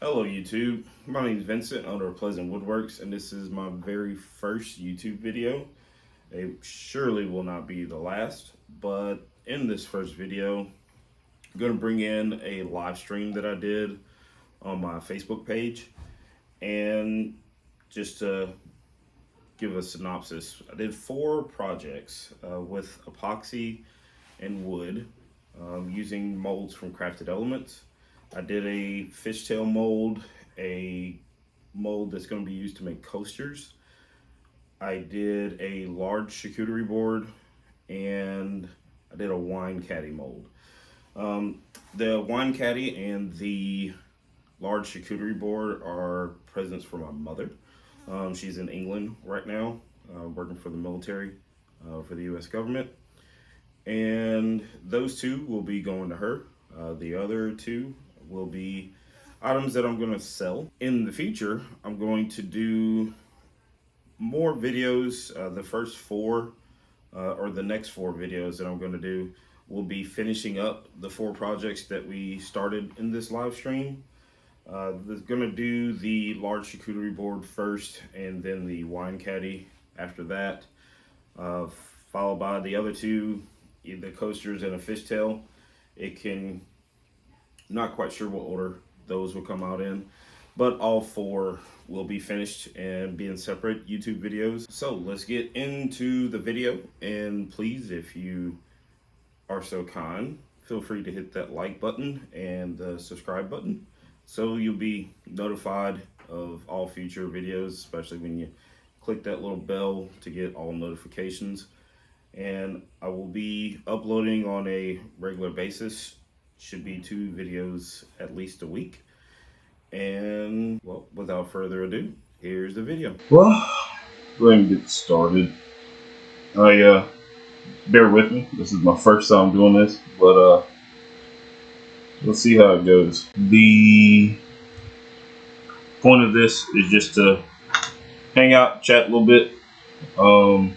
Hello YouTube, my name is Vincent, owner of Pleasant Woodworks, and this is my very first YouTube video. It surely will not be the last, but in this first video, I'm going to bring in a live stream that I did on my Facebook page. And just to give a synopsis, I did 4 projects with epoxy and wood using molds from Crafted Elements. I did a fishtail mold, a mold that's going to be used to make coasters. I did a large charcuterie board, and I did a wine caddy mold. The wine caddy and the large charcuterie board are presents for my mother. She's in England right now, working for the military, for the U.S. government. And those 2 will be going to her. The other 2 will be items that I'm going to sell. In the future, I'm going to do more videos. The first 4 or the next 4 videos that I'm going to do will be finishing up the 4 projects that we started in this live stream. There's going to do the large charcuterie board first, and then the wine caddy after that, followed by the other 2, the coasters and a fishtail. Not quite sure what order those will come out in, but all 4 will be finished and be in separate YouTube videos. So let's get into the video, and please, if you are so kind, feel free to hit that like button and the subscribe button so you'll be notified of all future videos, especially when you click that little bell to get all notifications. And I will be uploading on a regular basis. Should be 2 videos at least a week. And well, without further ado, here's the video. Well, go ahead and get started. Bear with me. This is my first time doing this, but let's see how it goes. The point of this is just to hang out, chat a little bit, while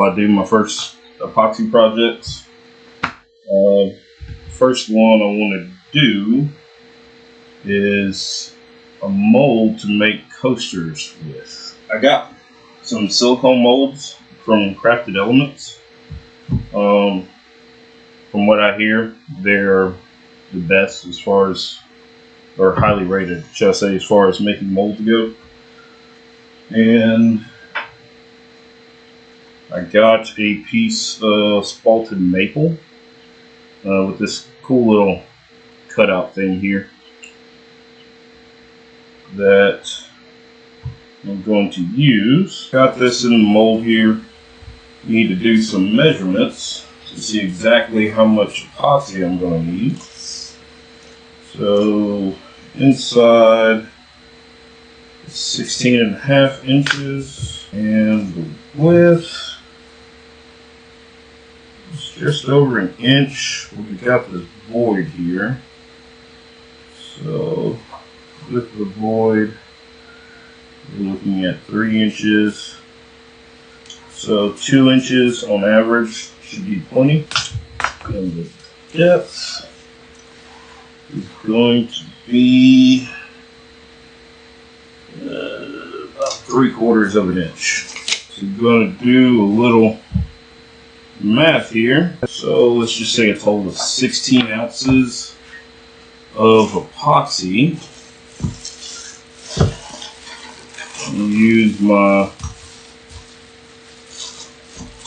I do my first epoxy projects. First one I want to do is a mold to make coasters with. I got some silicone molds from Crafted Elements. From what I hear, they're the best as far as, or highly rated, shall I say, as far as making molds go. And I got a piece of spalted maple with this cool little cutout thing here that I'm going to use. Got this in the mold here. You need to do some measurements to see exactly how much epoxy I'm going to need. So inside 16.5 inches, and the width is just over an inch. We've got this void here. So with the void, we're looking at 3 inches. So 2 inches on average should be plenty. And the depth is going to be about 3/4 of an inch. So we're going to do a little math here. So let's just say a total of 16 ounces of epoxy. I'll use my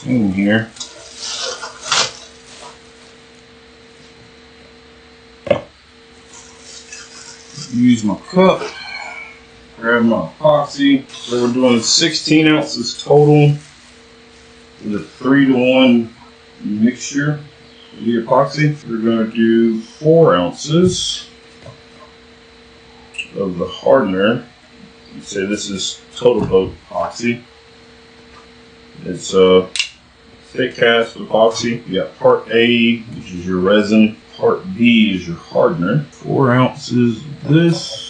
thing here. Use my cup. Grab my epoxy. So we're doing 16 ounces total with a 3-to-1 mixture of the epoxy. We're going to do 4 ounces of the hardener. You say this is total coat epoxy. It's a thick cast epoxy. You got part A, which is your resin. Part B is your hardener. 4 ounces of this.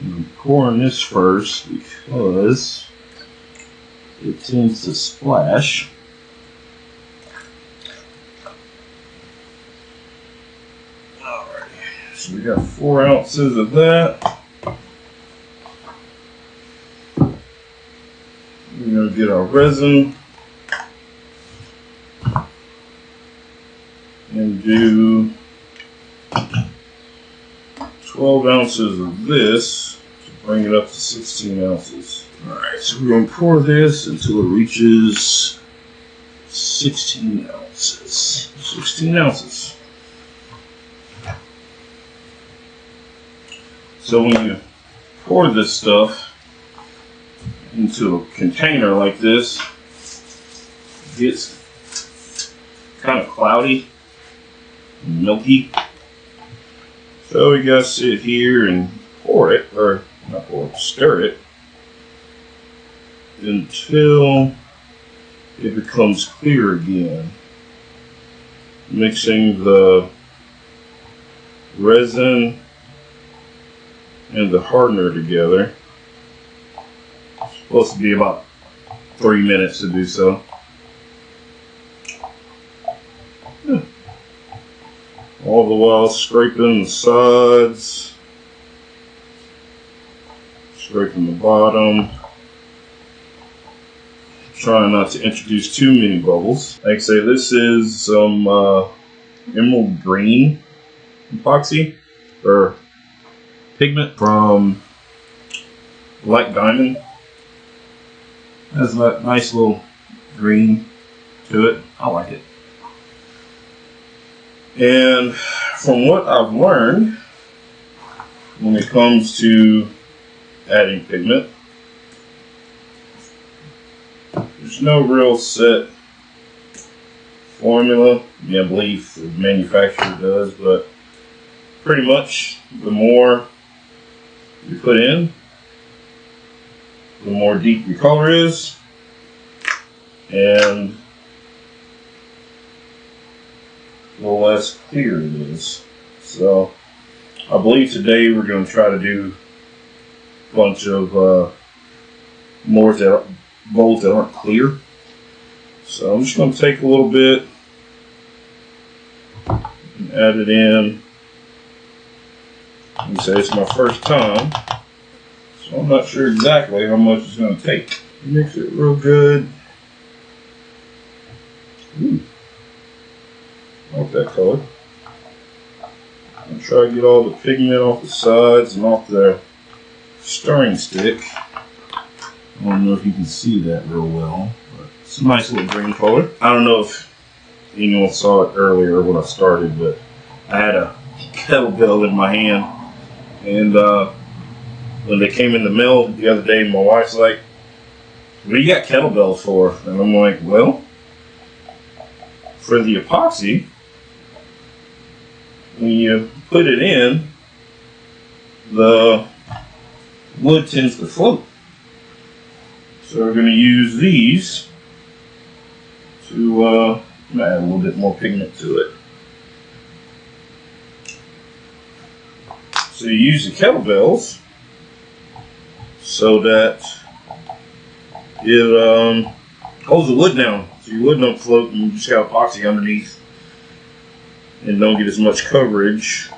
I'm pouring this first because it tends to splash. Alrighty, so we got 4 ounces of that. We're gonna get our resin and do 12 ounces of this to bring it up to 16 ounces. Alright, so we're going to pour this until it reaches 16 ounces. 16 ounces. So when you pour this stuff into a container like this, it gets kind of cloudy and milky. So we gotta sit here and pour it, or not pour it, stir it until it becomes clear again. Mixing the resin and the hardener together. It's supposed to be about 3 minutes to do so. All the while scraping the sides, scraping the bottom, trying not to introduce too many bubbles. Like I say, this is some emerald green epoxy or pigment from Light Diamond. Has that nice little green to it. I like it. And from what I've learned when it comes to adding pigment, there's no real set formula. I believe the manufacturer does, but pretty much the more you put in, the more deep your color is, and the less clear it is. So I believe today we're going to try to do a bunch of bowls that aren't clear. So I'm just going to take a little bit and add it in. Like I say, it's my first time, so I'm not sure exactly how much it's going to take. Mix it real good. Ooh. I like that color. I'll try to get all the pigment off the sides and off the stirring stick. I don't know if you can see that real well, but it's a nice little green color. I don't know if anyone saw it earlier when I started, but I had a kettlebell in my hand, and when they came in the mail the other day, my wife's like, "What do you got kettlebells for?" And I'm like, "Well, for the epoxy, when you put it in, the wood tends to float. So we're going to use these to add a little bit more pigment to it." So you use the kettlebells so that it holds the wood down, so your wood don't float and you just got epoxy underneath and don't get as much coverage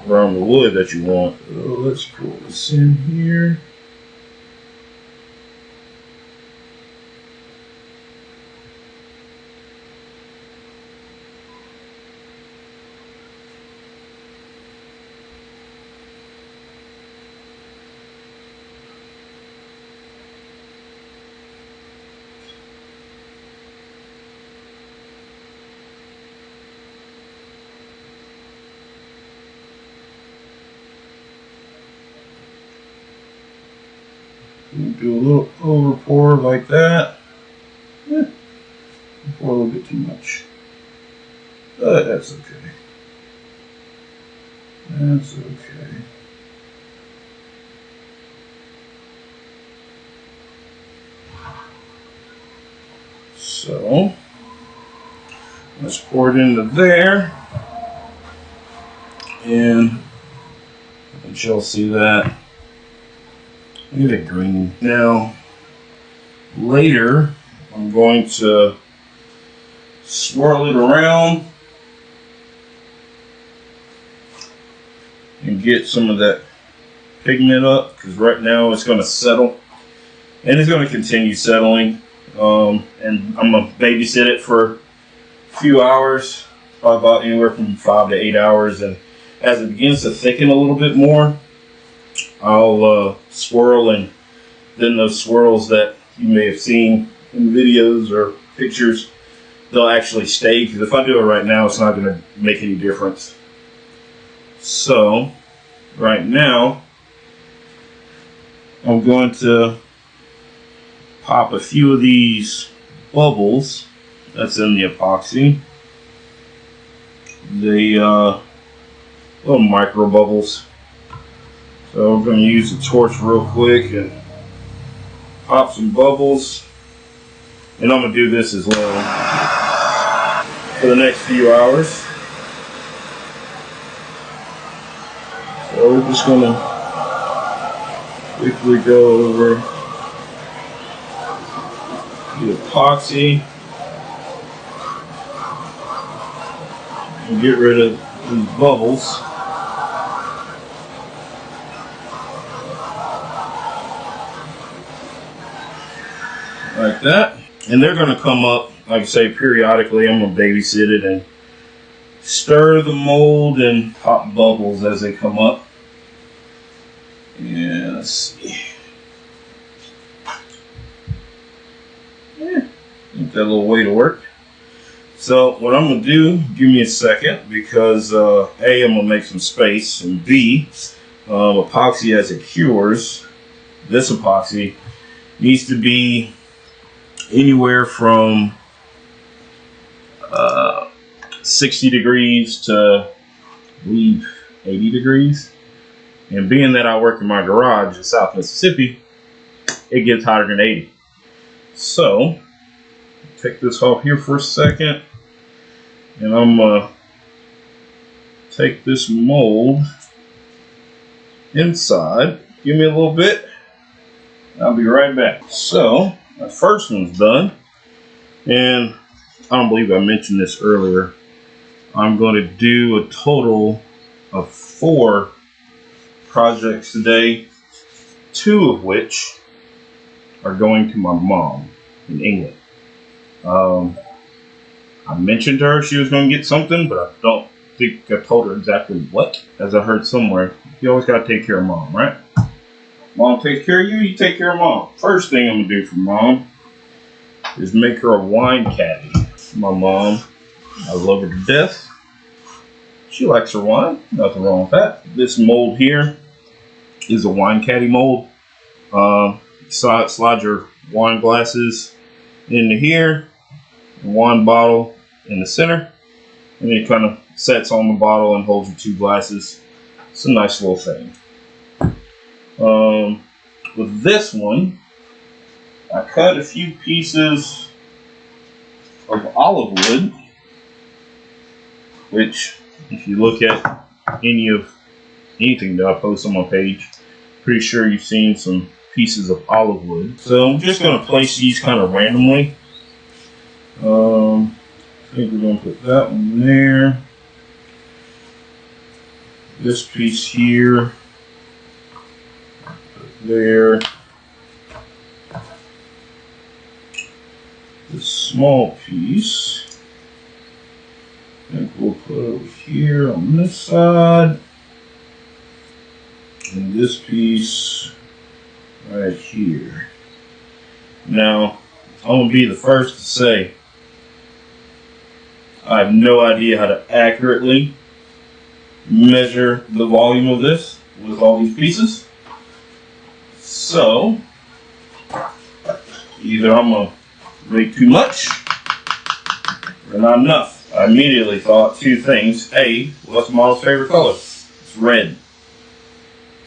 around the wood that you want. So let's pull this in here. Do a little over pour like that. Pour a little bit too much. But that's okay. That's okay. So let's pour it into there. And I think you'll see that. Look at it green. Now, later, I'm going to swirl it around and get some of that pigment up, because right now it's going to settle and it's going to continue settling. And I'm going to babysit it for a few hours, probably about anywhere from 5 to 8 hours. And as it begins to thicken a little bit more, I'll swirl, and then those swirls that you may have seen in videos or pictures, they'll actually stay, because if I do it right now, it's not going to make any difference. So right now I'm going to pop a few of these bubbles that's in the epoxy. The little micro bubbles. So I'm going to use the torch real quick and pop some bubbles. And I'm going to do this as well for the next few hours. So we're just going to quickly go over the epoxy and get rid of these bubbles. Like that. And they're going to come up, like I say, periodically. I'm going to babysit it and stir the mold and pop bubbles as they come up. Yeah, let's see. Yeah, get that little way to work. So what I'm going to do, give me a second, because A, I'm going to make some space, and B, epoxy as it cures, this epoxy needs to be anywhere from 60 degrees to, I believe, 80 degrees. And being that I work in my garage in South Mississippi, it gets hotter than 80. So, take this off here for a second. And I'm going to take this mold inside. Give me a little bit. I'll be right back. So, my first one's done. And I don't believe I mentioned this earlier. I'm going to do a total of 4 projects today, 2 of which are going to my mom in England. I mentioned to her she was going to get something, but I don't think I told her exactly what. As I heard somewhere, you always got to take care of mom, right? Mom takes care of you, you take care of mom. First thing I'm going to do for mom is make her a wine caddy. My mom, I love her to death. She likes her wine, nothing wrong with that. This mold here is a wine caddy mold. Slide your wine glasses into here, wine bottle in the center, and it kind of sets on the bottle and holds your 2 glasses. It's a nice little thing. With this one, I cut a few pieces of olive wood, which, if you look at anything that I post on my page, pretty sure you've seen some pieces of olive wood. So I'm just going to place these kind of randomly. I think we're going to put that one there. This piece here. There. This small piece, I think we'll put over here on this side, and this piece right here. Now, I'm going to be the first to say I have no idea how to accurately measure the volume of this with all these pieces. So, either I'm going to make too much or not enough. I immediately thought 2 things. A, what's Mom's favorite color? It's red.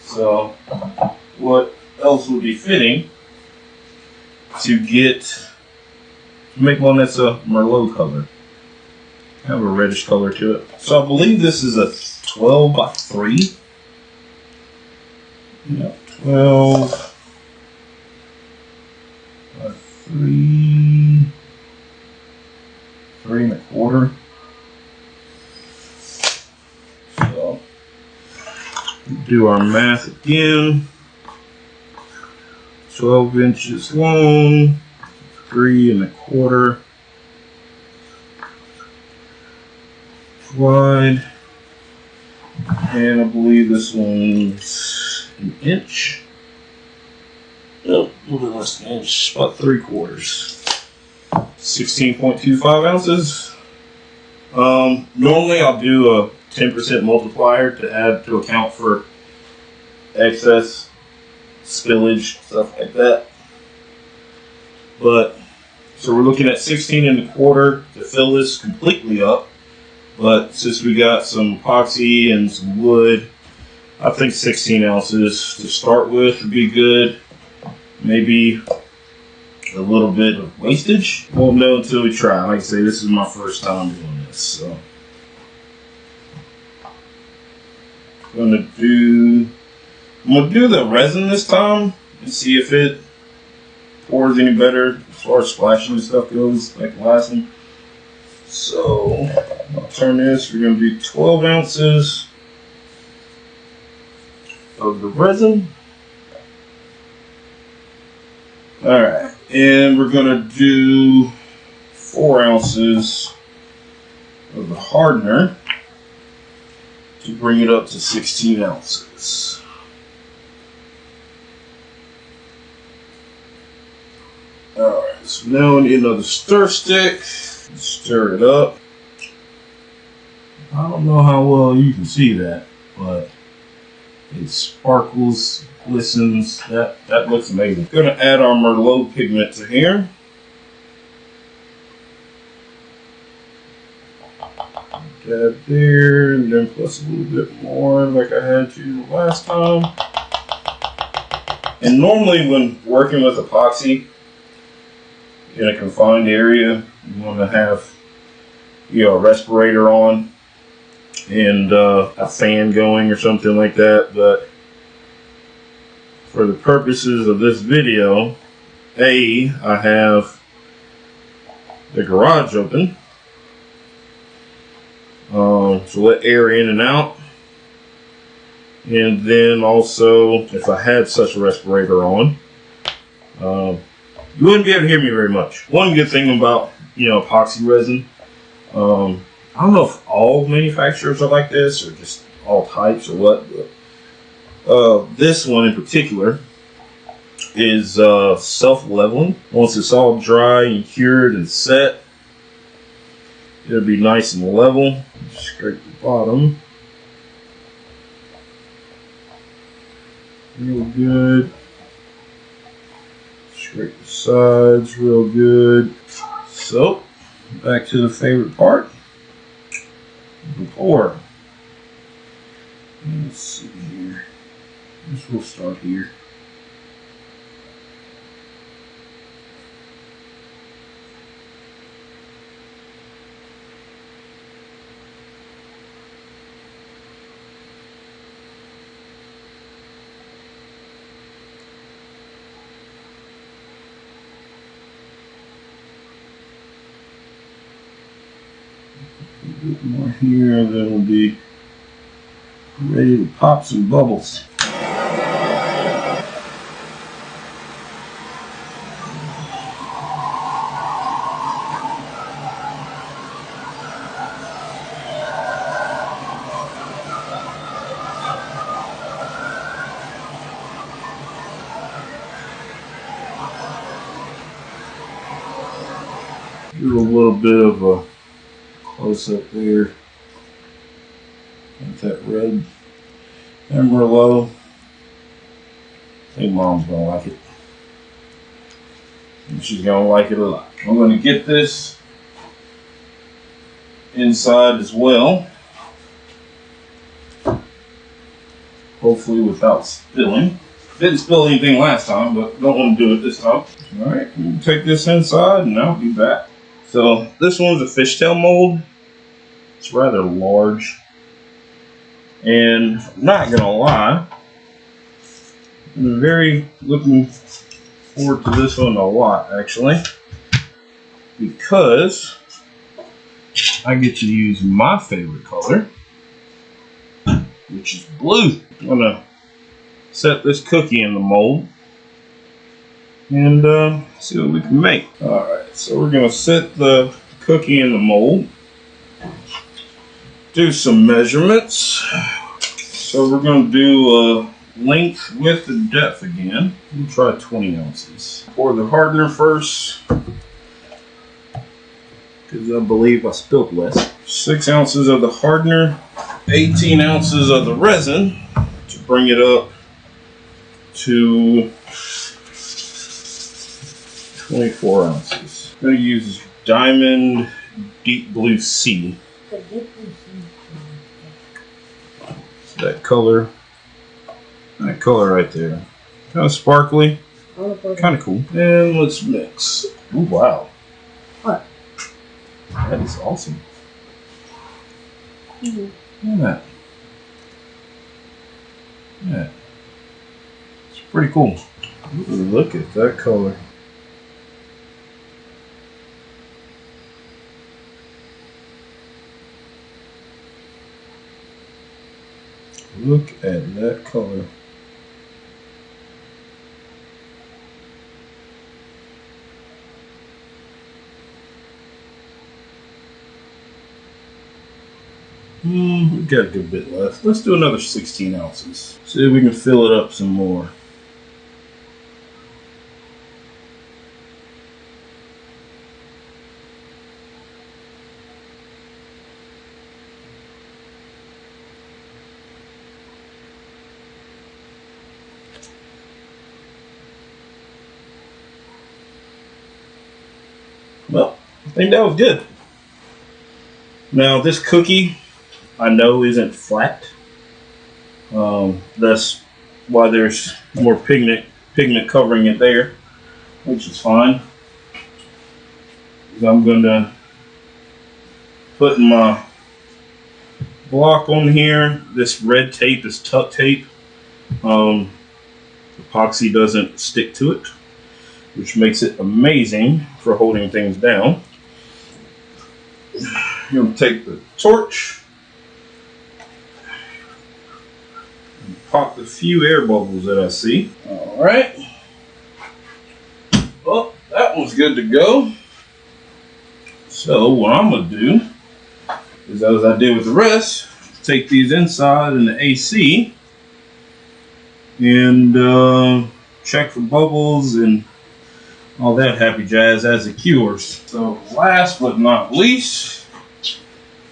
So, what else would be fitting to make one that's a Merlot color? Have a reddish color to it. So I believe this is a 12 by 3. Yeah, 12 by 3. 3 1/4. So do our math again. 12 inches long, 3 1/4 wide, and I believe this one's an inch. Nope, a little bit less than an inch, about 3/4. 16.25 ounces. Normally I'll do a 10% multiplier to add to account for excess spillage, stuff like that. But so we're looking at 16 1/4 to fill this completely up. But since we got some epoxy and some wood, I think 16 ounces to start with would be good. Maybe a little bit of wastage. Won't know until we try. Like I say, this is my first time doing this, so I'm gonna do the resin this time and see if it pours any better as far as splashing and stuff goes, like the last one. So I'll turn this. We're gonna do 12 ounces of the resin. All right, and we're gonna do 4 ounces of the hardener to bring it up to 16 ounces. All right, so now we need another stir stick. Stir it up. I don't know how well you can see that, but it sparkles, glistens. That looks amazing. Going to add our Merlot pigment to here. Dab there, and then plus a little bit more like I had to last time. And normally when working with epoxy in a confined area, you want to have, a respirator on and a fan going or something like that. But for the purposes of this video, I have the garage open, to let air in and out. And then also, if I had such a respirator on, you wouldn't be able to hear me very much. One good thing about, epoxy resin, I don't know if all manufacturers are like this or just all types or what, but this one in particular is self-leveling. Once it's all dry and cured and set, it'll be nice and level. Scrape the bottom. Real good. Scrape the sides real good. So, back to the favorite part, the pour. Let's see here. I guess we'll start here. A bit more here, then we'll be ready to pop some bubbles. Do a little bit of a close up there. Got that red Merlot. I think Mom's gonna like it. And she's gonna like it a lot. I'm gonna get this inside as well. Hopefully without spilling. Didn't spill anything last time, but don't want to do it this time. Alright, we'll take this inside and I'll be back. So this one's a fishtail mold. It's rather large. And I'm not gonna lie, I'm very looking forward to this one a lot actually, because I get to use my favorite color, which is blue. I'm gonna set this cookie in the mold and see what we can make. Alright, so we're gonna set the cookie in the mold, do some measurements. So we're gonna do length, width, and depth again. We'll try 20 ounces. Pour the hardener first, because I believe I spilled less. 6 ounces of the hardener, 18 ounces of the resin to bring it up to 24 ounces. I'm going to use Diamond Deep Blue Sea. That color right there. Kind of sparkly, kind of cool. And let's mix. Oh wow. What? That is awesome. Look at that. Yeah. It's pretty cool. Ooh, look at that color. Look at that color. We've got a good bit left. Let's do another 16 ounces. See if we can fill it up some more. Well, I think that was good. Now this cookie, I know isn't flat. That's why there's more pigment covering it there, which is fine. I'm going to put my block on here. This red tape is tuck tape. Epoxy doesn't stick to it, which makes it amazing for holding things down. I'm going to take the torch and pop the few air bubbles that I see. Alright. Well, that one's good to go. So what I'm going to do is, as I did with the rest, take these inside in the AC and check for bubbles and all that happy jazz as it cures. So last but not least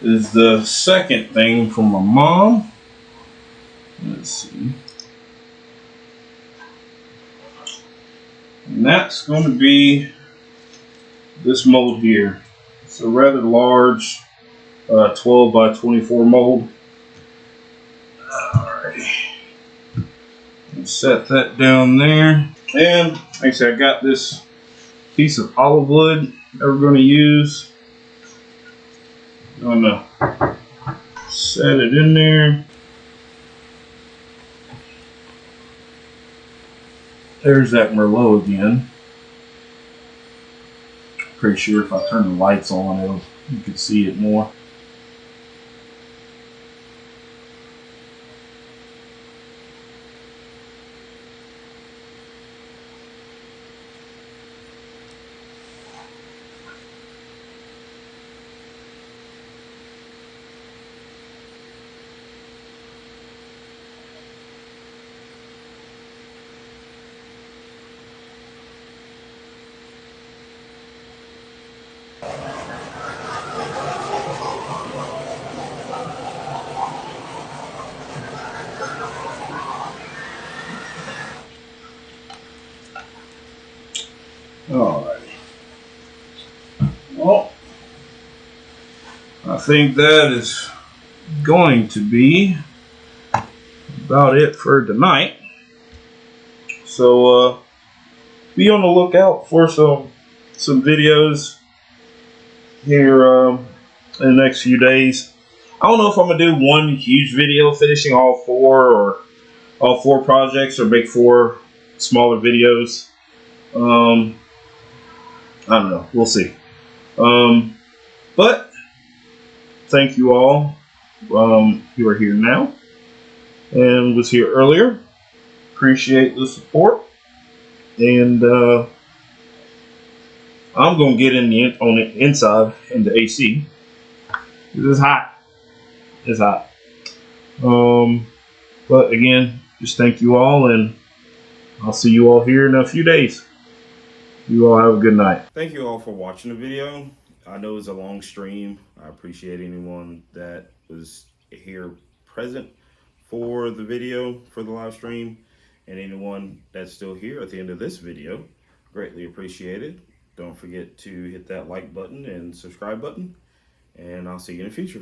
is the second thing from my mom. Let's see. And that's going to be this mold here. It's a rather large 12 by 24 mold. Alrighty. Set that down there. And like I said, I got this piece of olive wood that we're going to use. I'm going to set it in there. There's that Merlot again. Pretty sure if I turn the lights on, you can see it more. Alrighty. Well, I think that is going to be about it for tonight. So be on the lookout for some videos here in the next few days. I don't know if I'm gonna do one huge video finishing all four, or all four projects, or make 4 smaller videos. I don't know. We'll see. But thank you all. You are here now, and was here earlier. Appreciate the support. And I'm gonna get on the inside in the AC. It's hot. It's hot. But again, just thank you all, and I'll see you all here in a few days. You all have a good night. Thank you all for watching the video. I know it's a long stream. I appreciate anyone that was here present for the video, for the live stream, and anyone that's still here at the end of this video. Greatly appreciated. Don't forget to hit that like button and subscribe button, and I'll see you in the future.